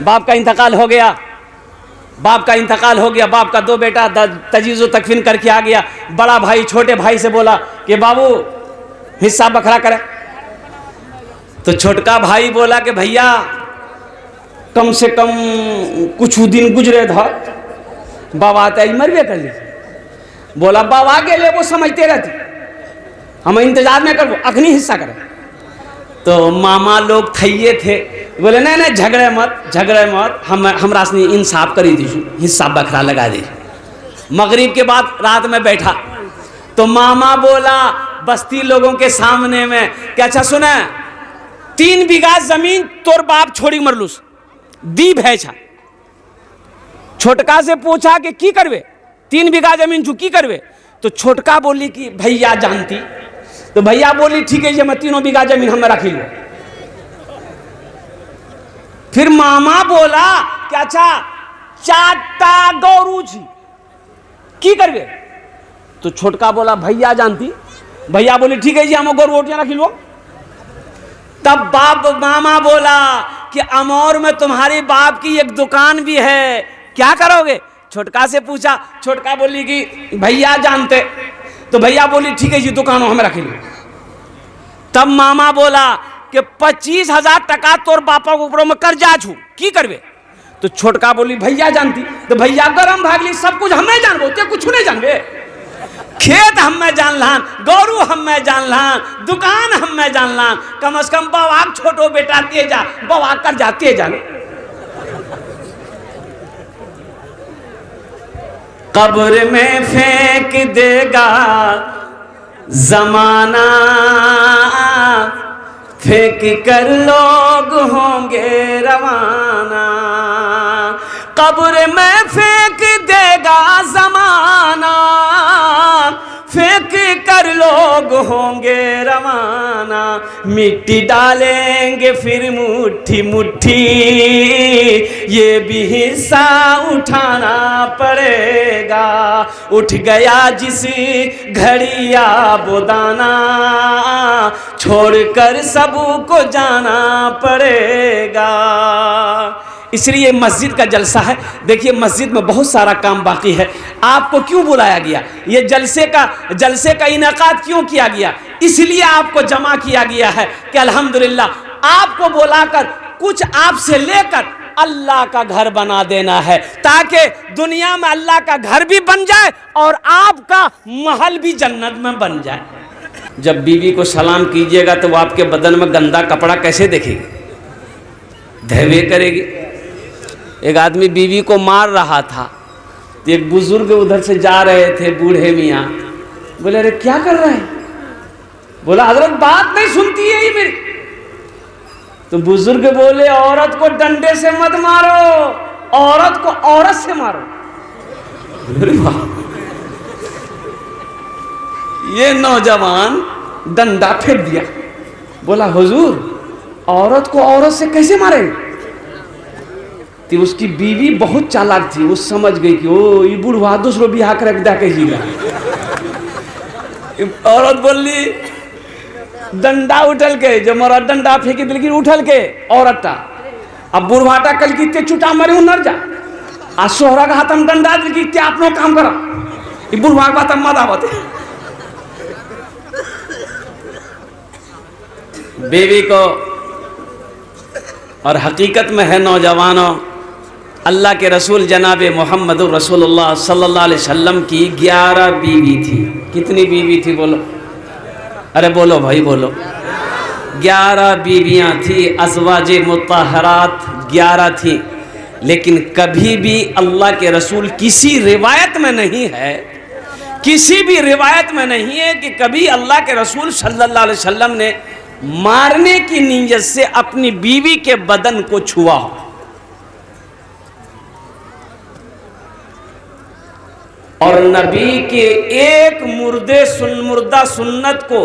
बाप का इंतकाल हो गया, बाप का इंतकाल हो गया। बाप का दो बेटा तजीज़ो तकफीन करके आ गया। बड़ा भाई छोटे भाई से बोला कि बाबू हिस्सा बखरा करे। तो छोटका भाई बोला कि भैया कम से कम कुछ दिन गुजरे था, बाबा तो मरबे कर ली। बोला बाबा के लिए वो समझते रहती, हम इंतजार में कर अखनी हिस्सा करें। तो मामा लोग थैये थे, बोले नहीं नहीं झगड़े मत, हमरा से इंसाफ करी दीजिए, हिस्सा बखरा लगा दीजिए। मगरिब के बाद रात में बैठा तो मामा बोला बस्ती लोगों के सामने में कि अच्छा सुने, 3 बीघा जमीन तोर बाप छोड़ी मरलूस दी भैछा। छोटका से पूछा कि की करवे, 3 बीघा जमीन चू की करवे। तो छोटका बोली कि भैया जानती। तो भैया बोली ठीक है, मैं 3 बीघा जमीन हमें रखी लो। फिर मामा बोला कि अच्छा 4टा गौरू जी की करवे। तो छोटका बोला भैया जानती। भैया बोली ठीक है जी, हम गौरू रोटियां रखी लो। तब बाप मामा बोला कि अमौर में तुम्हारे बाप की एक दुकान भी है, क्या करोगे। छोटका से पूछा, छोटका बोली कि भैया जानते। तो भैया बोली ठीक है जी, दुकान हमें रखी लो। तब मामा बोला कि 25,000 टका तोर बापा के ऊपर में कर्जा छू की करवे। तो छोटका बोली भैया जानती। तो भैया गरम भागली, सब कुछ हमें जानबो, ते कुछ नहीं जानबे। खेत हमें जान लान, गौरू हमें जान लान, दुकान हमें जान लान, कम से कम बाबा छोटो बेटा तेजा बाबा कर जाते जाने। कब्र में फेंक देगा जमाना, फेंक कर लोग होंगे रवाना। कब्र में फेंक देगा जमाना, फेंक कर लोग होंगे रवाना। मिट्टी डालेंगे फिर मुट्ठी मुट्ठी, ये भी हिस्सा उठाना पड़ेगा। उठ गया जिस घड़िया बोदाना, छोड़कर सबको जाना पड़ेगा। इसलिए मस्जिद का जलसा है। देखिए मस्जिद में बहुत सारा काम बाकी है। आपको क्यों बुलाया गया, ये जलसे का इनेकाद क्यों किया गया, इसलिए आपको जमा किया गया है कि अल्हम्दुलिल्लाह आपको बुलाकर कुछ आपसे लेकर अल्लाह का घर बना देना है, ताकि दुनिया में अल्लाह का घर भी बन जाए और आपका महल भी जन्नत में बन जाए। जब बीवी को सलाम कीजिएगा तो वो आपके बदन में गंदा कपड़ा कैसे देखेगी, धैर्य करेगी। एक आदमी बीवी को मार रहा था तो एक बुजुर्ग उधर से जा रहे थे, बूढ़े मियाँ। बोले अरे क्या कर रहे हैं। बोला हजरत बात नहीं सुनती है ये मेरी। तो बुजुर्ग बोले औरत को डंडे से मत मारो, औरत को औरत से मारो। ये नौजवान डंडा फेंक दिया। बोला हुजूर औरत को औरत से कैसे मारेंगे। तो उसकी बीवी बहुत चालाक थी, वो समझ गई कि ओ ये बुढ़वा दूसरो बिहार कर दिया कहिएगा। औरत बोली डंडा उठल के, जो मरा डंडा फेंकी दिल उठल के औरत। अब बुढ़वाटा कल की ते चुटा मरे उनर जा आ सोहरा का हाथ में डंडा दिल की ते अपनो काम करा। ये बुढ़वा के बात मत आवत। बीवी को, और हकीकत में है नौजवानों, अल्लाह के रसूल जनाब मोहम्मद रसूलुल्लाह सल्लल्लाहु अलैहि वसल्लम की 11 बीवी थी। कितनी बीवी थी बोलो, अरे बोलो भाई बोलो। 11 बीवियाँ थी, अज़वाजे मुत्तहरात 11 थी। लेकिन कभी भी अल्लाह के रसूल, किसी रिवायत में नहीं है, किसी भी रिवायत में नहीं है कि कभी अल्लाह के रसूल सल्लल्लाहु अलैहि वसल्लम ने मारने की नीयत से अपनी बीवी के बदन को छुआ हो। और नबी के एक मुर्दा सुन्नत को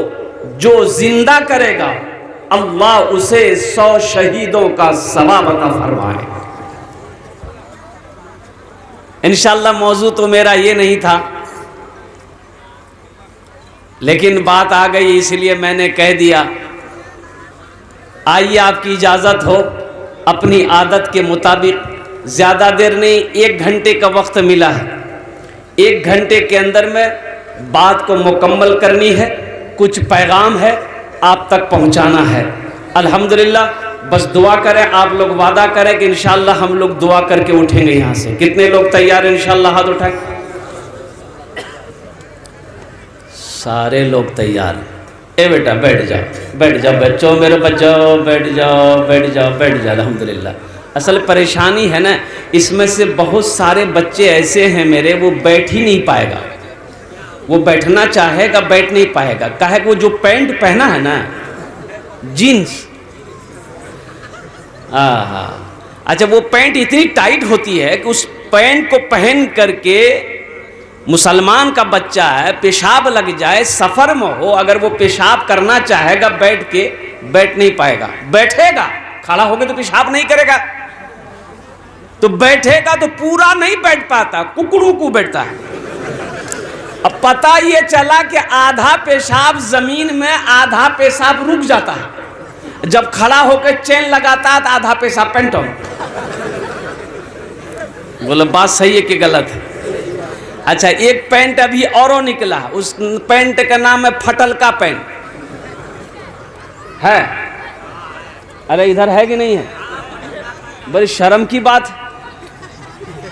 जो जिंदा करेगा, अल्लाह उसे 100 शहीदों का सवाब अता फरमाए। इंशाअल्लाह मौजू तो मेरा ये नहीं था, लेकिन बात आ गई इसलिए मैंने कह दिया। आइए आपकी इजाज़त हो अपनी आदत के मुताबिक ज़्यादा देर नहीं, 1 घंटे का वक्त मिला है। 1 घंटे के अंदर में बात को मुकम्मल करनी है, कुछ पैगाम है आप तक पहुंचाना है। अल्हम्दुलिल्लाह, बस दुआ करें, आप लोग वादा करें कि इंशाअल्लाह हम लोग दुआ करके उठेंगे यहाँ से। कितने लोग तैयार हैं इंशाअल्लाह? हाथ उठाएं। सारे लोग तैयार हैं। ए बेटा बैठ जाओ, बैठ जाओ बच्चों, मेरे बच्चों बैठ जाओ, बैठ जाओ, बैठ जाओ। अल्हम्दुलिल्लाह। असल परेशानी है ना, इसमें से बहुत सारे बच्चे ऐसे हैं मेरे, वो बैठ ही नहीं पाएगा। वो बैठना चाहेगा, बैठ नहीं पाएगा। काहे कि वो जो पैंट पहना है ना, जीन्स, अच्छा, वो पैंट इतनी टाइट होती है कि उस पैंट को पहन करके मुसलमान का बच्चा है, पेशाब लग जाए, सफ़र में हो, अगर वो पेशाब करना चाहेगा बैठ के, बैठ नहीं पाएगा। बैठेगा, खड़ा होकर तो पेशाब नहीं करेगा, तो बैठेगा तो पूरा नहीं बैठ पाता, कुकड़ू को बैठता है। अब पता ये चला कि आधा पेशाब जमीन में, आधा पेशाब रुक जाता है। जब खड़ा होकर चेन लगाता है तो आधा पेशाब पैंटों में। बोले बात सही है कि गलत है? अच्छा, एक पैंट अभी औरों निकला, उस पैंट का नाम है फटल का पैंट है। अरे इधर है कि नहीं है? बड़ी शर्म की बात है,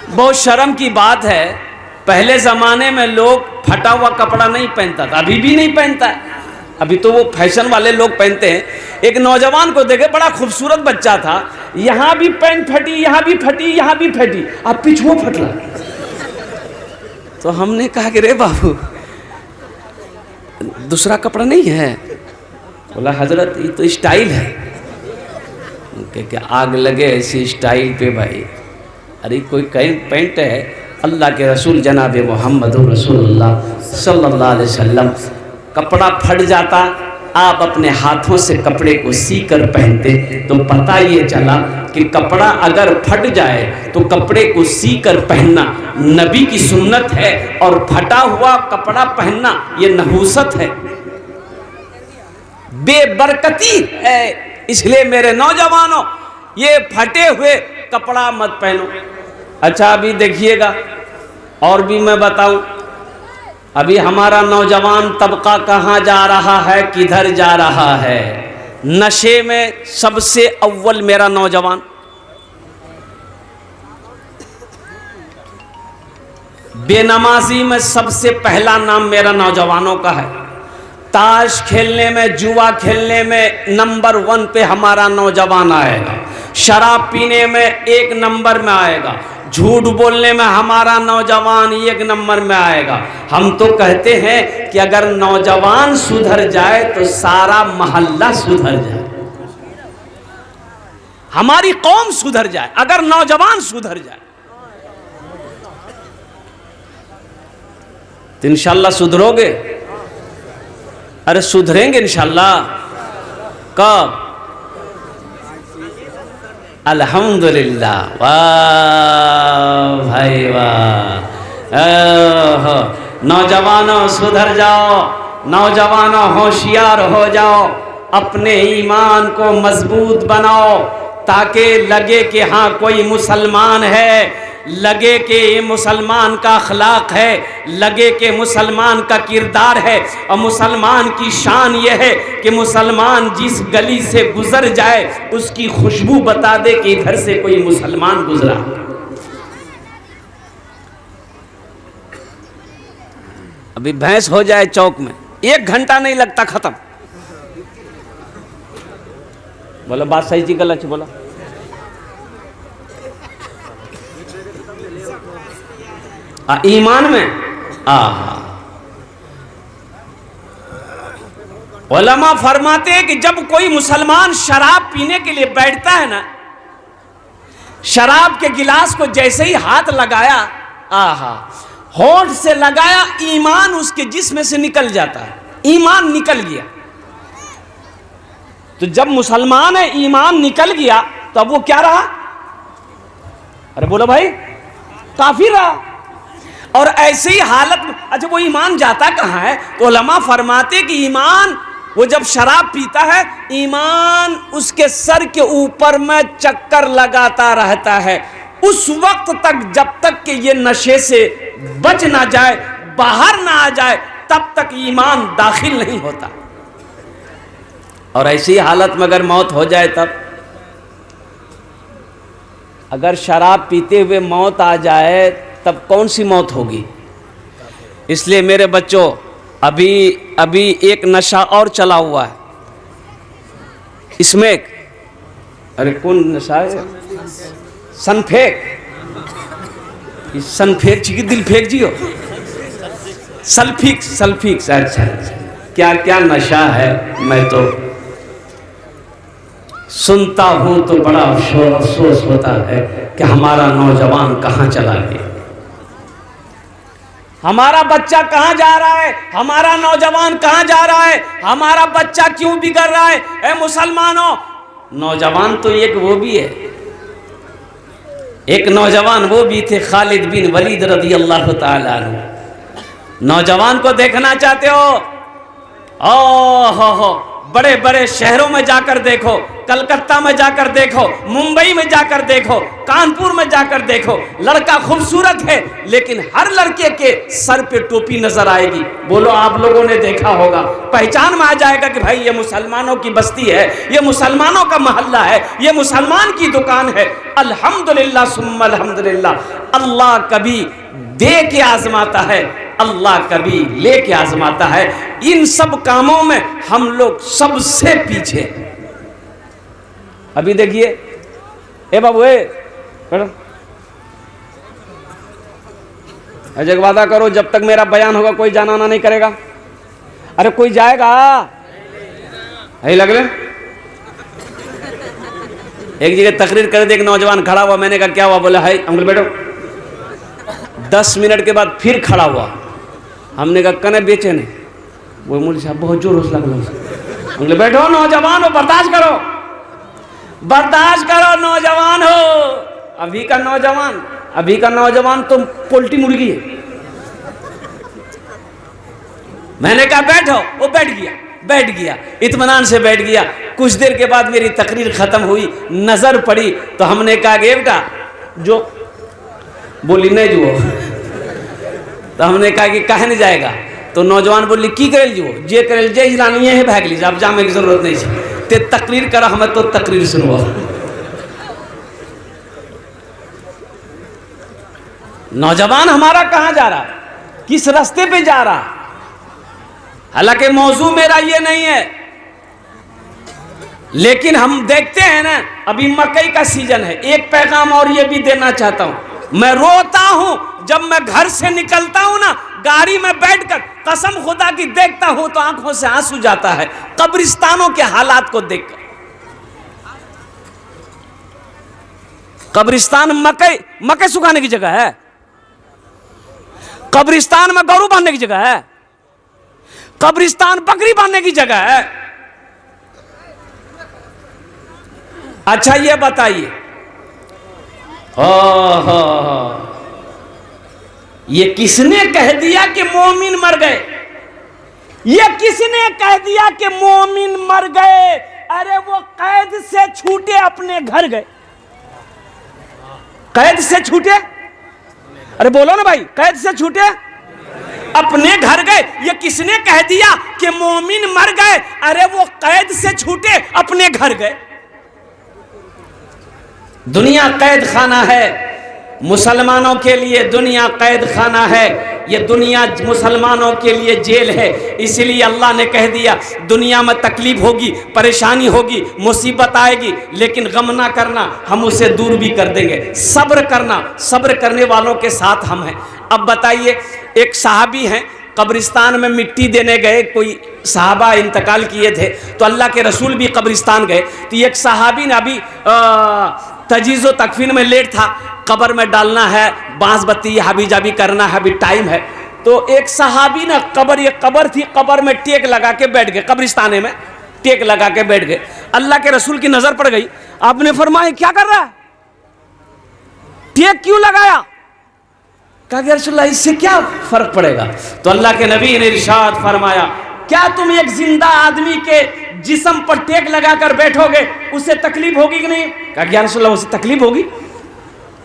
बहुत शर्म की बात है। पहले ज़माने में लोग फटा हुआ कपड़ा नहीं पहनता था, अभी भी नहीं पहनता है। अभी तो वो फैशन वाले लोग पहनते हैं। एक नौजवान को देखे, बड़ा खूबसूरत बच्चा था, यहाँ भी पैंट फटी, यहाँ भी फटी, यहाँ भी फटी, अब पिछुआ फटला। तो हमने कहा कि रे बाबू, दूसरा कपड़ा नहीं है? बोला हजरत ये तो स्टाइल है। कि आग लगे ऐसी स्टाइल पे भाई। अरे कोई पैंट है, अल्लाह के रसूल जनाब मोहम्मद रसूलुल्लाह सल्लल्लाहु अलैहि वसल्लम, कपड़ा फट जाता, आप अपने हाथों से कपड़े को सी कर पहनते, तो पता ये चला कि कपड़ा अगर फट जाए तो कपड़े को सी कर पहनना नबी की सुन्नत है, और फटा हुआ कपड़ा पहनना ये नहूसत है, बेबरकती है। इसलिए मेरे नौजवानों, ये फटे हुए कपड़ा मत पहनो। अच्छा, अभी देखिएगा, और भी मैं बताऊं, अभी हमारा नौजवान तबका कहाँ जा रहा है, किधर जा रहा है? नशे में सबसे अव्वल मेरा नौजवान, बेनमाजी में सबसे पहला नाम मेरा नौजवानों का है। ताश खेलने में, जुआ खेलने में नंबर 1 पे हमारा नौजवान आएगा। शराब पीने में 1 नंबर में आएगा। झूठ बोलने में हमारा नौजवान 1 नंबर में आएगा। हम तो कहते हैं कि अगर नौजवान सुधर जाए तो सारा मोहल्ला सुधर जाए, हमारी कौम सुधर जाए, अगर नौजवान सुधर जाए तो इंशाल्लाह सुधरोगे। अरे सुधरेंगे इंशाल्लाह। कब? अल्हम्दुलिल्लाह। वाह भाई वाह। नौजवानों सुधर जाओ, नौजवानों होशियार हो जाओ, अपने ईमान को मजबूत बनाओ, ताकि लगे कि हाँ कोई मुसलमान है, लगे कि ये मुसलमान का अखलाक है, लगे कि मुसलमान का किरदार है। और मुसलमान की शान ये है कि मुसलमान जिस गली से गुजर जाए उसकी खुशबू बता दे कि इधर से कोई मुसलमान गुजरा। अभी भैंस हो जाए चौक में, 1 घंटा नहीं लगता, खत्म। बोला बात सही थी गलत बोला? ईमान में उलमा फरमाते हैं कि जब कोई मुसलमान शराब पीने के लिए बैठता है ना, शराब के गिलास को जैसे ही हाथ लगाया, होंठ से लगाया, ईमान उसके जिस्म से निकल जाता है, ईमान निकल गया। तो जब मुसलमान है, ईमान निकल गया, तो अब वो क्या रहा? अरे बोलो भाई, काफिर रहा। और ऐसी हालत में, अच्छा वो ईमान जाता कहाँ है? तो उलमा फरमाते कि ईमान वो जब शराब पीता है, ईमान उसके सर के ऊपर में चक्कर लगाता रहता है उस वक्त तक, जब तक कि ये नशे से बच ना जाए, बाहर ना आ जाए, तब तक ईमान दाखिल नहीं होता। और ऐसी हालत में अगर मौत हो जाए तब, अगर शराब पीते हुए मौत आ जाए तब कौन सी मौत होगी। इसलिए मेरे बच्चों, अभी एक नशा और चला हुआ है, इसमें, अरे कौन नशा है, सनफेक, सनफेक छी दिल फेंक जियो, सल्फिक्स। अच्छा, क्या क्या नशा है। मैं तो सुनता हूं तो बड़ा अफसोस होता है कि हमारा नौजवान कहां चला गया, हमारा बच्चा कहां जा रहा है, हमारा नौजवान कहां जा रहा है, हमारा बच्चा क्यों बिगड़ रहा है। ए मुसलमानों, नौजवान तो एक वो भी है, एक नौजवान वो भी थे, खालिद बिन वलीद रज़ी अल्लाह ताला अन्हु। नौजवान को देखना चाहते हो, हो बड़े बड़े शहरों में जाकर देखो, कलकत्ता में जाकर देखो, मुंबई में जाकर देखो, कानपुर में जाकर देखो, लड़का खूबसूरत है लेकिन हर लड़के के सर पे टोपी नजर आएगी। बोलो आप लोगों ने देखा होगा, पहचान में आ जाएगा कि भाई ये मुसलमानों की बस्ती है, ये मुसलमानों का मोहल्ला है, ये मुसलमान की दुकान है। अल्हम्दुलिल्लाह सुम्मा अल्हम्दुलिल्लाह। अल्लाह कभी दे के आजमाता है, अल्लाह कभी लेके आजमाता है। इन सब कामों में हम लोग सबसे पीछे। अभी देखिए, ए बाबू, अजय वादा करो जब तक मेरा बयान होगा कोई जाना आना नहीं करेगा। अरे कोई जाएगा, है लग रहे। एक जगह तकरीर कर दे, एक नौजवान खड़ा हुआ, मैंने कहा क्या हुआ, बोला है अंकल बैठो। 10 मिनट के बाद फिर खड़ा हुआ, हमने कहा कने बेचे ने, वो मौलवी साहब बहुत जोर हौसला अंकल बैठो, नौजवान हो, बर्दाश्त करो, बर्दाश्त करो, नौजवान हो। अभी का नौजवान तो पोल्ट्री मुर्गी है। मैंने कहा बैठो, वो बैठ गया, इत्मीनान से बैठ गया। कुछ देर के बाद मेरी तकरीर खत्म हुई, नजर पड़ी तो हमने कहा बेटा जो, बोली नहीं जो। तो हमने कहा कि काहे नहीं जाएगा, तो नौजवान बोली की करेल जो, जे करेल जे इलानी है भाग लीजिए, अब जाने की जरूरत नहीं है, ते तकरीर करा, हमें तो तकरीर सुनवा। नौजवान हमारा कहां जा रहा, किस रास्ते पे जा रहा। हालांकि मौजू मेरा ये नहीं है, लेकिन हम देखते हैं ना, अभी मकई का सीजन है। एक पैगाम और ये भी देना चाहता हूं, मैं रोता हूं जब मैं घर से निकलता हूं ना, गाड़ी में बैठकर कसम खुदा की देखता हूं तो आंखों से आंसू जाता है कब्रिस्तानों के हालात को देखकर। कब्रिस्तान मकई सुखाने की जगह है, कब्रिस्तान में गौरू बांधने की जगह है, कब्रिस्तान बकरी बांधने की जगह है। अच्छा ये बताइए, ये किसने कह दिया कि मोमिन मर गए, ये किसने कह दिया कि मोमिन मर गए। अरे वो कैद से छूटे अपने घर गए, कैद से छूटे, अरे बोलो ना भाई, कैद से छूटे अपने घर गए। ये किसने कह दिया कि मोमिन मर गए। अरे वो कैद से छूटे अपने घर गए। दुनिया कैद खाना है मुसलमानों के लिए, दुनिया कैद खाना है, ये दुनिया मुसलमानों के लिए जेल है। इसलिए अल्लाह ने कह दिया दुनिया में तकलीफ होगी, परेशानी होगी, मुसीबत आएगी, लेकिन गम ना करना, हम उसे दूर भी कर देंगे। सब्र करना, सब्र करने वालों के साथ हम हैं। अब बताइए, एक सहाबी हैं, कब्रिस्तान में मिट्टी देने गए, कोई सहाबा इंतकाल किए थे, तो अल्लाह के रसूल भी कब्रिस्तान गए। तो एक सहाबी ने अभी तजीज़ व तकफीन में लेट था, कब्र में डालना है, बांस बत्ती हाबी जाबी करना है, अभी टाइम है। तो एक सहाबी ना ये कब्र थी, कब्र में टेक लगा के बैठ गए, कब्रिस्तान में टेक लगा के बैठ गए। अल्लाह के रसूल की नजर पड़ गई, आपने फरमाया क्या कर रहा है, टेक क्यों लगाया। कहा कि रसूलल्लाह इससे क्या फर्क पड़ेगा। तो अल्लाह के नबी ने इरशाद फरमाया क्या तुम एक जिंदा आदमी के जिस्म पर टेक लगाकर बैठोगे, उससे तकलीफ होगी कि नहीं? कहा या रसूलल्लाह उससे तकलीफ होगी।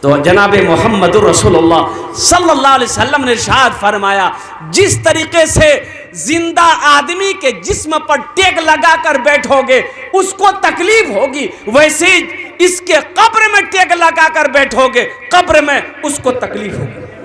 तो जनाब मोहम्मद रसूलुल्लाह सल्लल्लाहु अलैहि वसल्लम ने इरशाद फरमाया, जिस तरीके से जिंदा आदमी के जिस्म पर टेक लगाकर बैठोगे उसको तकलीफ होगी, वैसे इसके कब्र में टेक लगाकर बैठोगे, कब्र में उसको तकलीफ होगी।